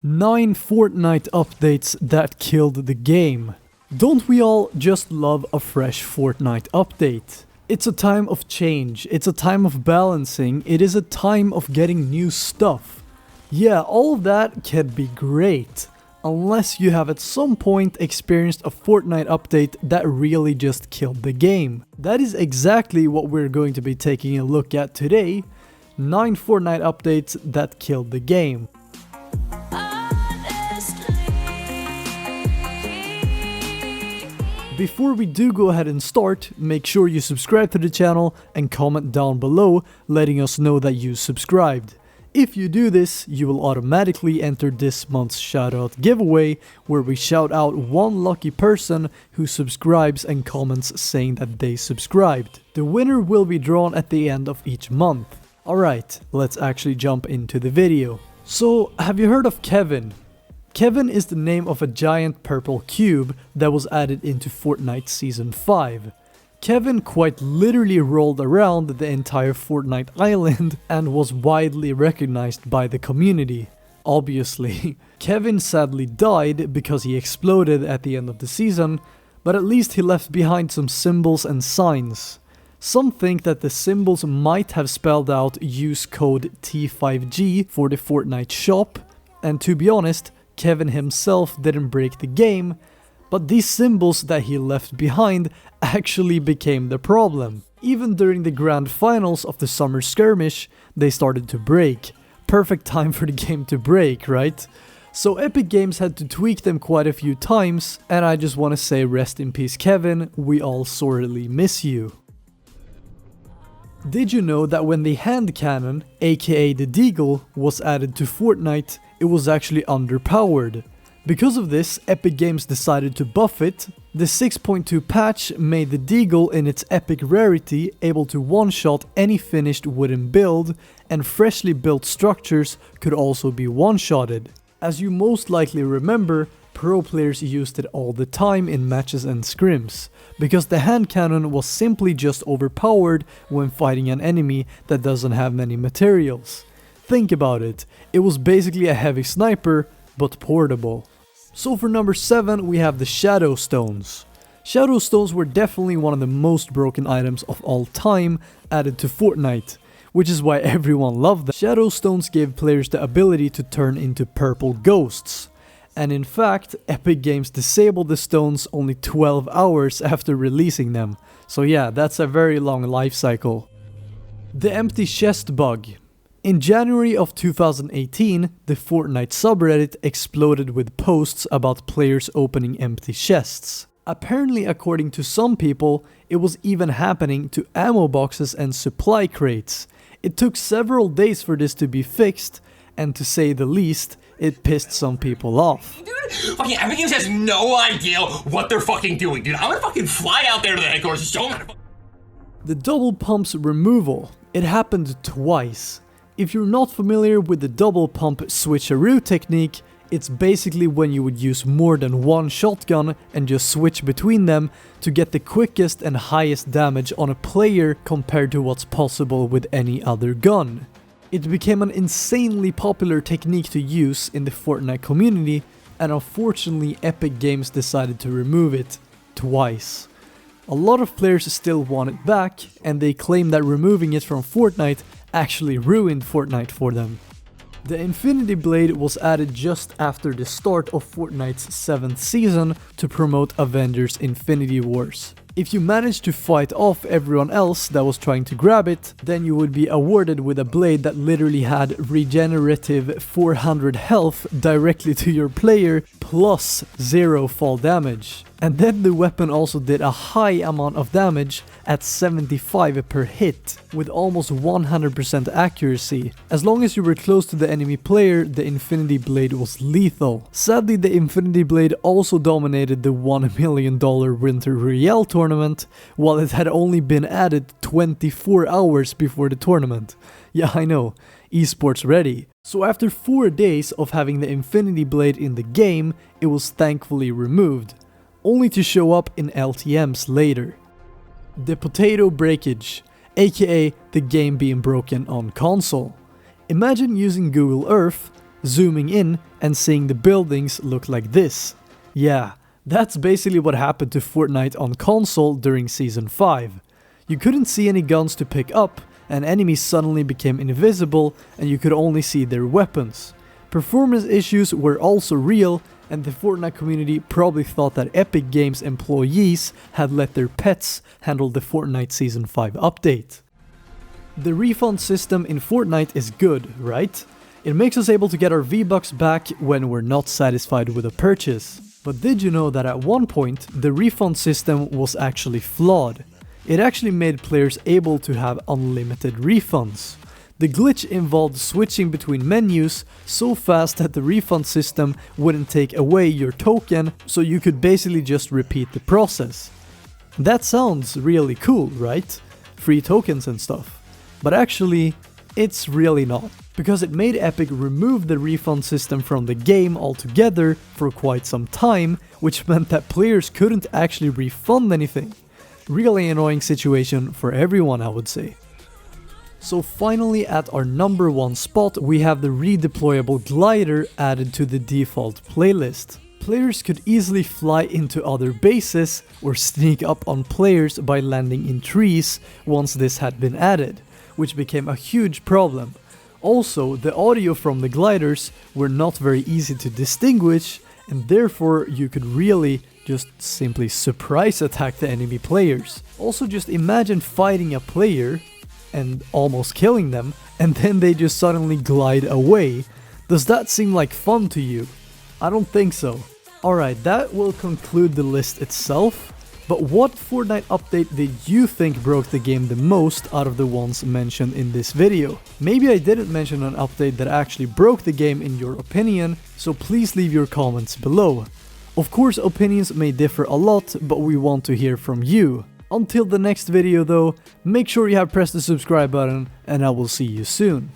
9 Fortnite updates that killed the game. Don't we all just love a fresh Fortnite update? It's a time of change, it's a time of balancing, it is a time of getting new stuff. Yeah, all of that can be great, unless you have at some point experienced a Fortnite update that really just killed the game. That is exactly what we're going to be taking a look at today. 9 Fortnite updates that killed the game. Before we do go ahead and start, make sure you subscribe to the channel and comment down below letting us know that you subscribed. If you do this, you will automatically enter this month's shoutout giveaway where we shout out one lucky person who subscribes and comments saying that they subscribed. The winner will be drawn at the end of each month. Alright, let's actually jump into the video. So, have you heard of Kevin? Kevin is the name of a giant purple cube that was added into Fortnite Season 5. Kevin quite literally rolled around the entire Fortnite island and was widely recognized by the community. Obviously, Kevin sadly died because he exploded at the end of the season, but at least he left behind some symbols and signs. Some think that the symbols might have spelled out use code T5G for the Fortnite shop, and to be honest, Kevin himself didn't break the game, but these symbols that he left behind actually became the problem. Even during the grand finals of the summer skirmish, they started to break. Perfect time for the game to break, right? So Epic Games had to tweak them quite a few times, and I just want to say rest in peace Kevin, we all sorely miss you. Did you know that when the hand cannon, aka the Deagle, was added to Fortnite, it was actually underpowered? Because of this, Epic Games decided to buff it. The 6.2 patch made the Deagle in its epic rarity able to one-shot any finished wooden build, and freshly built structures could also be one-shotted. As you most likely remember, pro players used it all the time in matches and scrims, because the hand cannon was simply just overpowered when fighting an enemy that doesn't have many materials. Think about it, it was basically a heavy sniper, but portable. So for number 7 we have the Shadow Stones. Shadow Stones were definitely one of the most broken items of all time added to Fortnite, which is why everyone loved them. Shadow Stones gave players the ability to turn into purple ghosts. And in fact, Epic Games disabled the stones only 12 hours after releasing them. So yeah, that's a very long life cycle. The empty chest bug. In January of 2018, the Fortnite subreddit exploded with posts about players opening empty chests. Apparently, according to some people, it was even happening to ammo boxes and supply crates. It took several days for this to be fixed, and to say the least, it pissed some people off. Dude, fucking Epic Games has no idea what they're fucking doing, dude. I'm gonna fucking fly out there to the headquarters and show them how to. The double pumps removal. It happened twice. If you're not familiar with the double pump switcheroo technique, it's basically when you would use more than one shotgun and just switch between them to get the quickest and highest damage on a player compared to what's possible with any other gun. It became an insanely popular technique to use in the Fortnite community, and unfortunately Epic Games decided to remove it twice. A lot of players still want it back, and they claim that removing it from Fortnite actually ruined Fortnite for them. The Infinity Blade was added just after the start of Fortnite's 7th season to promote Avengers Infinity Wars. If you managed to fight off everyone else that was trying to grab it, then you would be awarded with a blade that literally had regenerative 400 health directly to your player plus 0 fall damage. And then the weapon also did a high amount of damage at 75 per hit, with almost 100% accuracy. As long as you were close to the enemy player, the Infinity Blade was lethal. Sadly, the Infinity Blade also dominated the $1 million Winter Royale tournament, while it had only been added 24 hours before the tournament. Yeah, I know, esports ready. So after 4 days of having the Infinity Blade in the game, it was thankfully removed, only to show up in LTMs later. The potato breakage, aka the game being broken on console. Imagine using Google Earth, zooming in and seeing the buildings look like this. Yeah, that's basically what happened to Fortnite on console during Season 5. You couldn't see any guns to pick up, and enemies suddenly became invisible and you could only see their weapons. Performance issues were also real, and the Fortnite community probably thought that Epic Games employees had let their pets handle the Fortnite Season 5 update. The refund system in Fortnite is good, right? It makes us able to get our V-Bucks back when we're not satisfied with a purchase. But did you know that at one point, the refund system was actually flawed? It actually made players able to have unlimited refunds. The glitch involved switching between menus so fast that the refund system wouldn't take away your token, so you could basically just repeat the process. That sounds really cool, right? Free tokens and stuff. But actually, it's really not, because it made Epic remove the refund system from the game altogether for quite some time, which meant that players couldn't actually refund anything. Really annoying situation for everyone, I would say. So finally, at our number 1 spot, we have the redeployable glider added to the default playlist. Players could easily fly into other bases or sneak up on players by landing in trees once this had been added, which became a huge problem. Also, the audio from the gliders were not very easy to distinguish, and therefore you could really just simply surprise attack the enemy players. Also, just imagine fighting a player and almost killing them, and then they just suddenly glide away. Does that seem like fun to you? I don't think so. Alright, that will conclude the list itself. But what Fortnite update did you think broke the game the most out of the ones mentioned in this video? Maybe I didn't mention an update that actually broke the game in your opinion, so please leave your comments below. Of course, opinions may differ a lot, but we want to hear from you. Until the next video though, make sure you have pressed the subscribe button, and I will see you soon.